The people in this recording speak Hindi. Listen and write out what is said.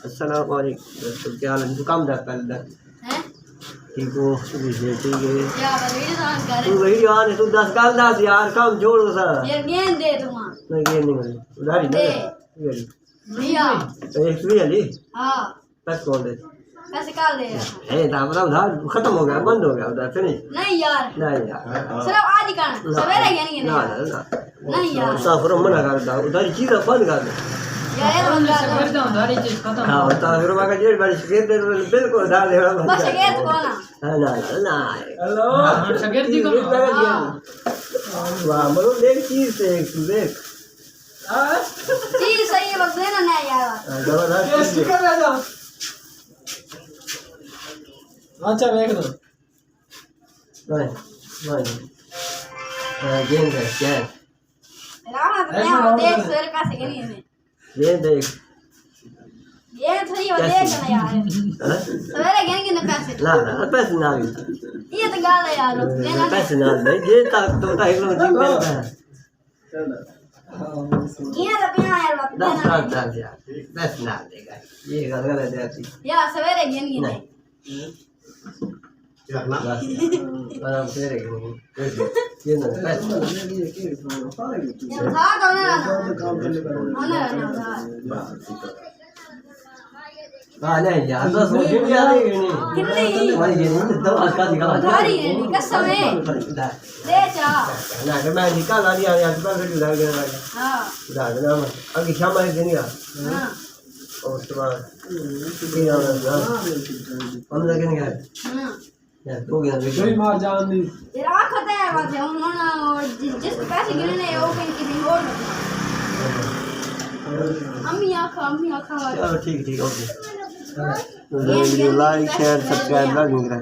अस्सलाम वालेकुम, क्या हाल है? तू काम कर हैं ठीक हो? ठीक है। या वीडियो ऑन कर तू वीडियो ऑन है, तू 10 गाल दस यार, काम छोड़ दो सर। यार गेंद दे तुम नहीं गेम नहीं मिली उधारी दे ना भैया एक फ्री है ली हां पैसे कौन दे? कैसे काल दे ए दाम उधार खत्म हो गया, बंद हो गया उधार फिनिश। नहीं यार नहीं यार सिर्फ आज ही करना सवेरे यानी ना ना ना नहीं यार साफर मना कर दो उधारी चीज बंद कर दे। यार ये तो बंद कर कर दो उधारी चीज खत्म हाँ बता फिर मैं जेड बारी शिकायत दे बिल्कुल उधार ले रहा बस शिकायत को ना ना ना ना हेलो हां शगेर दी को वाह मरो देख चीज से तू देख चीज सही है बस देना नहीं यार जबरदस्त चीज है। अच्छा देख दो नहीं नहीं गेंद है क्या है? रामा तो क्या देख सवेरे पैसे के नहीं गेंद देख ये सही है देख ना यार हाँ? सवेरे गेंद के पैसे ना ना पैसे ना भी ये तो गाल है यार देना पैसे ना नहीं ये तक तो ढाई किलो चीज मिलता है ये तो पिया यार बात 10 देना लाख डाल दिया पैसे ना देगा ये गलत है आपकी यार सवेरे गेंद की नहीं आराम से रहेगी ये ना पैसे यार था तो ना हाँ नहीं यार 10 लोग गिन के आ रहे हैं कितनी तुम्हारी गेंद दो आज का निकाला उधारी है कसम है दे चा ना कि मैं निकाल आ दिया यार तुम्हारे भी उधार देने लगा हां उधार देना मैं अभी शाम में देंगे हां और उसके बाद फिर हम लगेंगे हां यार तो गया कोई मार जान दी यार आखत है बात है और जिस पैसे गिनने वो कहीं किसी और अम्मी आखा चलो ठीक okay video like share subscribe लाजमी करें।